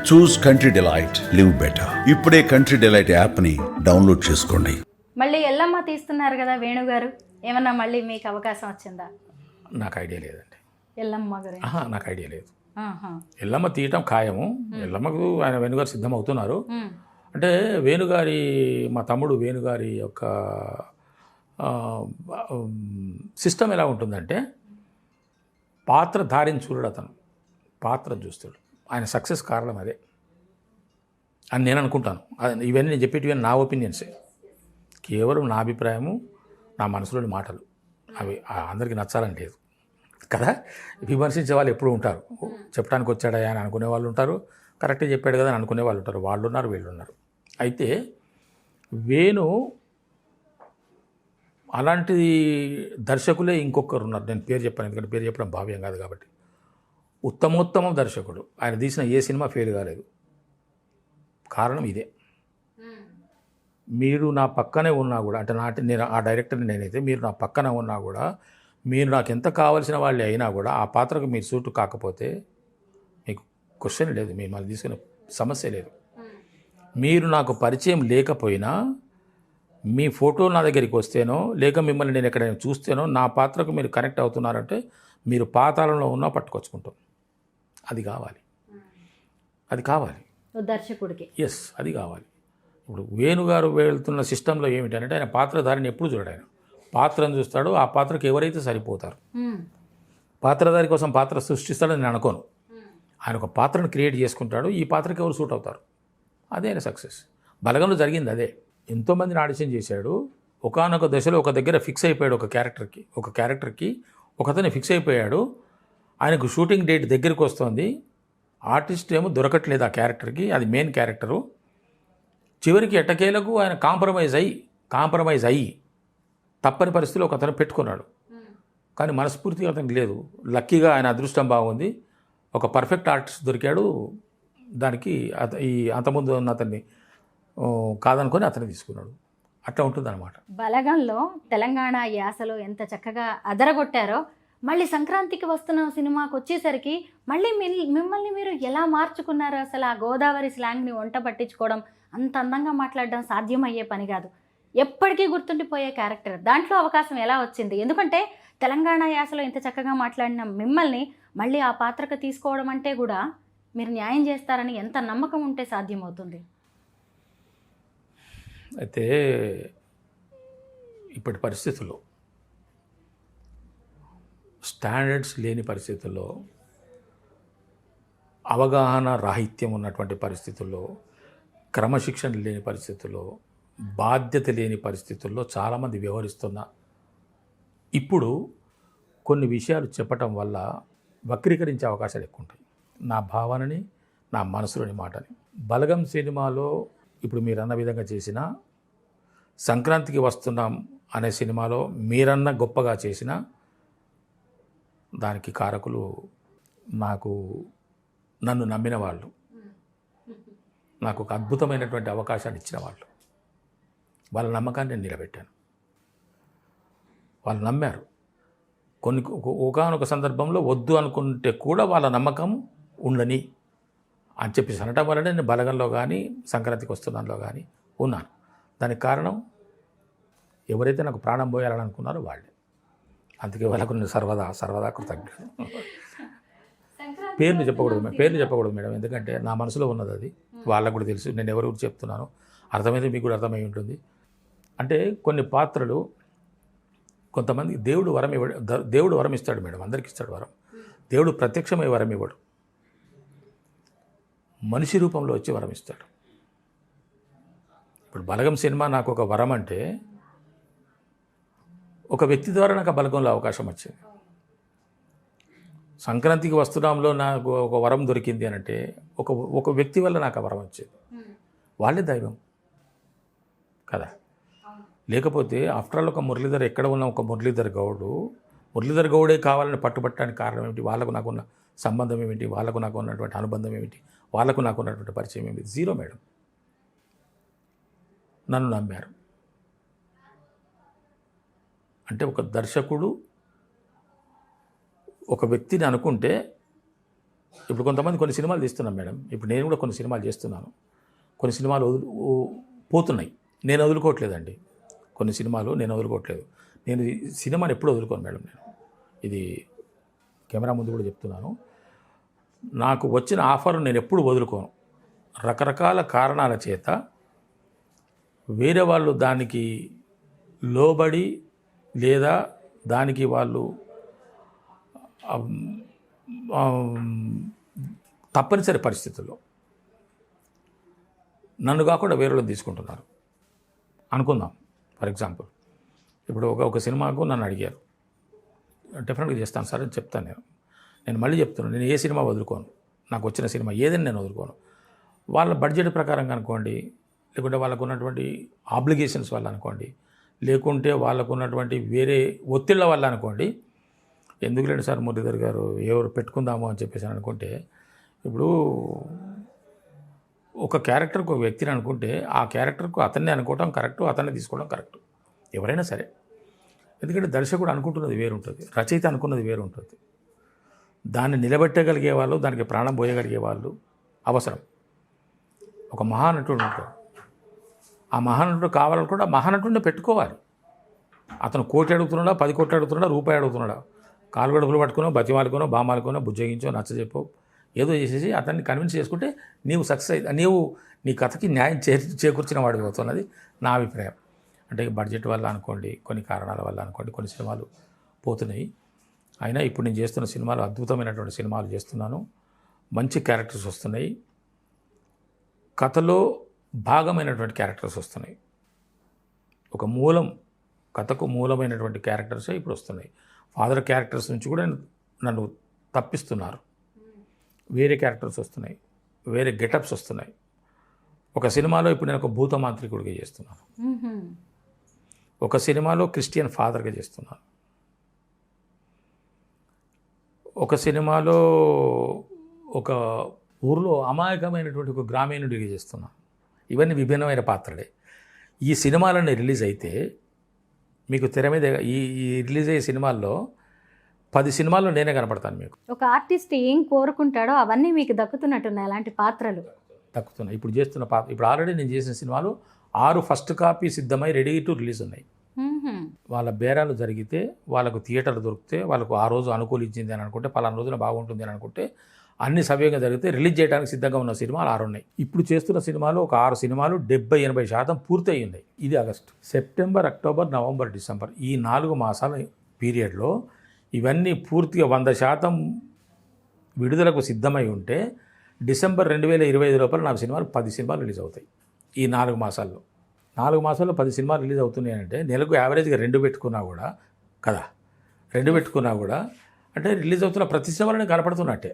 చూస్ country delight, live better. ఇప్పుడే country delight యాప్ని download చేసుకోండి. మళ్ళీ ఎల్లమ్మ తీస్తున్నారు కదా వేణుగారు, ఏమన్నా మళ్ళీ మీకు అవకాశం వచ్చిందా? నాకు ఐడియా లేదండి. ఎల్లమ్మ గురించి నాకు ఐడియా లేదు. ఆహా. ఎల్లమ్మ తీయటం ఖాయము. ఎల్లమ్మకు ఆయన వేణుగారు సిద్ధమవుతున్నారు. ఉమ్. అంటే వేణుగారి మా తమ్ముడు వేణుగారి యొక్క సిస్టమ్ ఎలా ఉంటుందంటే పాత్రధారిని చూడడు, అతను పాత్ర చూస్తాడు. ఆయన సక్సెస్ కారణం అదే అని నేను అనుకుంటాను. ఇవన్నీ నేను చెప్పేటివన్నీ నా ఒపీనియన్సే, కేవలం నా అభిప్రాయము, నా మనసులోని మాటలు. అవి అందరికీ నచ్చాలని లేదు కదా. విమర్శించే వాళ్ళు ఎప్పుడూ ఉంటారు. చెప్పడానికి వచ్చాడా అని అనుకునే వాళ్ళు ఉంటారు, కరెక్ట్గా చెప్పాడు కదా అని అనుకునే వాళ్ళు ఉంటారు. వాళ్ళు ఉన్నారు, వీళ్ళు ఉన్నారు. అయితే వేణు అలాంటి దర్శకులే ఇంకొకరు ఉన్నారు. నేను పేరు చెప్పాను, ఎందుకంటే పేరు చెప్పడం భావ్యం కాదు కాబట్టి. ఉత్తమోత్తమ దర్శకుడు. ఆయన తీసిన ఏ సినిమా ఫెయిల్ కాలేదు. కారణం ఇదే. మీరు నా పక్కనే ఉన్నా కూడా, అంటే నేను ఆ డైరెక్టర్ని నేనైతే, మీరు నా పక్కన ఉన్నా కూడా, మీరు నాకు ఎంత కావాల్సిన వాళ్ళే అయినా కూడా ఆ పాత్రకు మీరు సూటు కాకపోతే మీకు క్వశ్చన్ లేదు, మీరు మళ్ళీ తీసుకునే సమస్య లేదు. మీరు నాకు పరిచయం లేకపోయినా మీ ఫోటో నా దగ్గరికి వస్తేనో, లేక మిమ్మల్ని నేను ఎక్కడైనా చూస్తేనో, నా పాత్రకు మీరు కనెక్ట్ అవుతున్నారంటే మీరు పాతాళంలో ఉన్నా పట్టుకొచ్చుకుంటాం. అది కావాలి, అది కావాలి దర్శకుడికి. ఎస్, అది కావాలి. ఇప్పుడు వేణుగారు వెళ్తున్న సిస్టంలో ఏమిటంటే ఆయన పాత్రధారిని ఎప్పుడు చూడాడు. ఆయన పాత్రను చూస్తాడు, ఆ పాత్రకు ఎవరైతే సరిపోతారు. పాత్రధారి కోసం పాత్ర సృష్టిస్తాడని నేను అనుకోను. ఆయన ఒక పాత్రను క్రియేట్ చేసుకుంటాడు, ఈ పాత్రకి ఎవరు సూట్ అవుతారు. అదే ఆయన సక్సెస్. బలగంలో జరిగింది అదే. ఎంతోమందిని ఆడిషన్ చేశాడు. ఒకానొక దశలో ఒక దగ్గర ఫిక్స్ అయిపోయాడు. ఒక క్యారెక్టర్కి ఒకతనే ఫిక్స్ అయిపోయాడు. ఆయనకు షూటింగ్ డేట్ దగ్గరికి వస్తుంది. ఆర్టిస్ట్ ఏమో దొరకట్లేదు ఆ క్యారెక్టర్కి, అది మెయిన్ క్యారెక్టరు. చివరికి ఎట్టకేలకు ఆయన కాంప్రమైజ్ అయ్యి తప్పని పరిస్థితిలో ఒక అతను పెట్టుకున్నాడు. కానీ మనస్ఫూర్తిగా అతనికి లేదు. లక్కీగా ఆయన అదృష్టం బాగుంది, ఒక పర్ఫెక్ట్ ఆర్టిస్ట్ దొరికాడు. దానికి ఈ అంతకుముందు ఉన్న అతన్ని కాదనుకొని అతన్ని తీసుకున్నాడు. అట్లా ఉంటుందన్నమాట. బలగంలో తెలంగాణ యాసలో ఎంత చక్కగా అదరగొట్టారో, మళ్ళీ సంక్రాంతికి వస్తున్న సినిమాకి వచ్చేసరికి మళ్ళీ మిమ్మల్ని మీరు ఎలా మార్చుకున్నారు? అసలు ఆ గోదావరి స్లాంగ్ని వంట పట్టించుకోవడం, అంత అందంగా మాట్లాడడం సాధ్యమయ్యే పని కాదు. ఎప్పటికీ గుర్తుండిపోయే క్యారెక్టర్. దాంట్లో అవకాశం ఎలా వచ్చింది? ఎందుకంటే తెలంగాణ యాసలో ఇంత చక్కగా మాట్లాడిన మిమ్మల్ని మళ్ళీ ఆ పాత్రకు తీసుకోవడం అంటే కూడా మీరు న్యాయం చేస్తారని ఎంత నమ్మకం ఉంటే సాధ్యమవుతుంది? అయితే ఇప్పటి పరిస్థితుల్లో, స్టాండర్డ్స్ లేని పరిస్థితుల్లో, అవగాహన రాహిత్యం ఉన్నటువంటి పరిస్థితుల్లో, క్రమశిక్షణ లేని పరిస్థితుల్లో, బాధ్యత లేని పరిస్థితుల్లో చాలామంది వ్యవహరిస్తున్న ఇప్పుడు కొన్ని విషయాలు చెప్పటం వల్ల వక్రీకరించే అవకాశాలు ఎక్కువ ఉంటాయి. నా భావనని, నా మనసులోని మాటని. బలగం సినిమాలో ఇప్పుడు మీరన్న విధంగా చేసిన, సంక్రాంతికి వస్తున్నాం అనే సినిమాలో మీరన్న గొప్పగా చేసిన దానికి కారకులు నన్ను నమ్మిన వాళ్ళు, నాకు ఒక అద్భుతమైనటువంటి అవకాశాన్ని ఇచ్చిన వాళ్ళు. వాళ్ళ నమ్మకాన్ని నేను నిలబెట్టాను. వాళ్ళు నమ్మారు. ఒకానొక సందర్భంలో వద్దు అనుకుంటే కూడా వాళ్ళ నమ్మకం ఉండని అని చెప్పేసి అనటం వల్లనే నేను బలగంలో కానీ సంక్రాంతికి వస్తున్నాలో కానీ ఉన్నాను. దానికి కారణం ఎవరైతే నాకు ప్రాణం పోయాలని అనుకున్నారో వాళ్ళే. అందుకే వాళ్ళకు నేను సర్వదా కృతజ్ఞుడు. పేర్లు చెప్పకూడదు మేడం, ఎందుకంటే నా మనసులో ఉన్నది అది. వాళ్ళకు కూడా తెలుసు నేను ఎవరు చెప్తున్నాను. అర్థమైతే మీకు కూడా అర్థమై ఉంటుంది. అంటే కొన్ని పాత్రలు కొంతమంది దేవుడు వరం ఇస్తాడు మేడం, అందరికి ఇస్తాడు వరం. దేవుడు ప్రత్యక్షమై వరం ఇవ్వడు, మనిషి రూపంలో వచ్చి వరం ఇస్తాడు. ఇప్పుడు బలగం సినిమా నాకు ఒక వరం అంటే, ఒక వ్యక్తి ద్వారా నాకు ఆ బలగంలో అవకాశం వచ్చింది. సంక్రాంతికి వస్తున్నాంలో నాకు ఒక వరం దొరికింది అని అంటే ఒక వ్యక్తి వల్ల నాకు ఆ వరం వచ్చింది. వాళ్ళే దైవం కదా. లేకపోతే ఆఫ్టర్ ఆల్ ఒక మురళీధర్, ఎక్కడ ఉన్న ఒక మురళీధర్ గౌడే కావాలని పట్టుబట్టడానికి కారణం ఏమిటి? వాళ్ళకు నాకున్న సంబంధం ఏమిటి? వాళ్ళకు నాకు ఉన్నటువంటి అనుబంధం ఏమిటి? వాళ్ళకు నాకు ఉన్నటువంటి పరిచయం ఏమిటి? Zero madam. నన్ను నమ్మారు. అంటే ఒక దర్శకుడు ఒక వ్యక్తిని అనుకుంటే ఇప్పుడు కొంతమంది కొన్ని సినిమాలు తీస్తున్నాం మేడం, ఇప్పుడు నేను కూడా కొన్ని సినిమాలు చేస్తున్నాను, కొన్ని సినిమాలు పోతున్నాయి, నేను వదులుకోవట్లేదండి. కొన్ని సినిమాలు నేను వదులుకోవట్లేదు. నేను ఈ సినిమాని ఎప్పుడు వదులుకోను మేడం. నేను ఇది కెమెరా ముందు కూడా చెప్తున్నాను, నాకు వచ్చిన ఆఫర్ నేను ఎప్పుడు వదులుకోను. రకరకాల కారణాల చేత వేరే వాళ్ళు దానికి లోబడి లేదా దానికి వాళ్ళు తప్పనిసరి పరిస్థితుల్లో నన్ను కాకుండా వేరే వాళ్ళని తీసుకుంటున్నారు అనుకుందాం. ఫర్ ఎగ్జాంపుల్ ఇప్పుడు ఒక సినిమాకు నన్ను అడిగారు, డెఫినెట్గా చేస్తాను సార్ అని చెప్తాను. నేను మళ్ళీ చెప్తున్నాను, నేను ఏ సినిమా వదులుకోను. నాకు వచ్చిన సినిమా ఏదైనా నేను వదులుకోను. వాళ్ళ బడ్జెట్ ప్రకారంగా అనుకోండి, లేకుంటే వాళ్ళకు ఉన్నటువంటి ఆబ్లిగేషన్స్ వల్ల అనుకోండి, లేకుంటే వాళ్ళకు ఉన్నటువంటి వేరే ఒత్తిళ్ళ వల్ల అనుకోండి. ఎందుకు లేండి సార్ మురళీధర్ గారు, ఎవరు పెట్టుకుందాము అని చెప్పేసి అనుకుంటే, ఇప్పుడు ఒక క్యారెక్టర్కి ఒక వ్యక్తిని అనుకుంటే ఆ క్యారెక్టర్కు అతన్ని అనుకోవడం కరెక్టు, అతన్ని తీసుకోవడం కరెక్టు, ఎవరైనా సరే. ఎందుకంటే దర్శకుడు అనుకుంటున్నది వేరు ఉంటుంది, రచయిత అనుకున్నది వేరు ఉంటుంది. దాన్ని నిలబెట్టగలిగే వాళ్ళు, దానికి ప్రాణం పోయగలిగే వాళ్ళు అవసరం. ఒక మహానటుడు ఉంటాడు, ఆ మహానటుడు కావాలనుకుంటే ఆ మహానటుడిని పెట్టుకోవాలి. అతను 1 కోటి అడుగుతున్నాడా, 10 కోట్లు అడుగుతున్నాడా, రూపాయి అడుగుతున్నాడా, కాలు గడుపులు పట్టుకునో, బతిమాలుకునో, బామాలుకునో, బుజ్జగించో, నచ్చజెప్పో, ఏదో చేసేసి అతన్ని కన్విన్స్ చేసుకుంటే నీవు సక్సెస్ అయి నీవు నీ కథకి న్యాయం చేకూర్చిన వాడు అవుతున్నది నా అభిప్రాయం. అంటే బడ్జెట్ వల్ల అనుకోండి, కొన్ని కారణాల వల్ల అనుకోండి, కొన్ని సినిమాలు పోతున్నాయి. అయినా ఇప్పుడు నేను చేస్తున్న సినిమాలు అద్భుతమైనటువంటి సినిమాలు చేస్తున్నాను, మంచి క్యారెక్టర్స్ వస్తున్నాయి, కథలో భాగమైనటువంటి క్యారెక్టర్స్ వస్తున్నాయి. ఒక మూలం, కథకు మూలమైనటువంటి క్యారెక్టర్సే ఇప్పుడు వస్తున్నాయి. ఫాదర్ క్యారెక్టర్స్ నుంచి కూడా నన్ను తప్పిస్తున్నారు, వేరే క్యారెక్టర్స్ వస్తున్నాయి, వేరే గెటప్స్ వస్తున్నాయి. ఒక సినిమాలో ఇప్పుడు నేను ఒక భూత మాంత్రికుడిగా చేస్తున్నాను, ఒక సినిమాలో క్రిస్టియన్ ఫాదర్గా చేస్తున్నాను, ఒక సినిమాలో ఒక ఊరిలో అమాయకమైనటువంటి ఒక గ్రామీణుడిగా చేస్తున్నాను. ఇవన్నీ విభిన్నమైన పాత్రలే. ఈ సినిమాలన్నీ రిలీజ్ అయితే మీకు తెర మీద ఈ రిలీజ్ అయ్యే సినిమాల్లో 10 సినిమాల్లో నేనే కనపడతాను మీకు. ఒక ఆర్టిస్ట్ ఏం కోరుకుంటాడో అవన్నీ మీకు దక్కుతున్నట్టున్నాయి అలాంటి పాత్రలు. దక్కుతున్నాయి. ఇప్పుడు చేస్తున్న ఇప్పుడు ఆల్రెడీ నేను చేసిన సినిమాలు 6 ఫస్ట్ కాపీ సిద్ధమై రెడీ టు రిలీజ్ ఉన్నాయి. వాళ్ళ బేరాలు జరిగితే, వాళ్ళకు థియేటర్ దొరికితే, వాళ్ళకు ఆ రోజు అనుకూలించింది అని అనుకుంటే, పలానా రోజున బాగుంటుంది అని అనుకుంటే, అన్ని సవ్యంగా జరిగితే రిలీజ్ చేయడానికి సిద్ధంగా ఉన్న సినిమాలు 6 ఉన్నాయి. ఇప్పుడు చేస్తున్న సినిమాలు ఒక 6 సినిమాలు 70-80% పూర్తయి ఉన్నాయి. ఇది August, September, October, November, December, ఈ 4 మాసాల పీరియడ్లో ఇవన్నీ పూర్తిగా 100% విడుదలకు సిద్ధమై ఉంటే డిసెంబర్ 2025 లోపల నాకు సినిమాలు 10 సినిమాలు రిలీజ్ అవుతాయి. ఈ 4 మాసాల్లో 10 సినిమాలు రిలీజ్ అవుతున్నాయి అంటే నెలకు యావరేజ్గా 2 పెట్టుకున్నా కూడా కదా, 2 పెట్టుకున్నా కూడా అంటే రిలీజ్ అవుతున్న ప్రతి సినిమాలో కనపడుతున్నట్టే.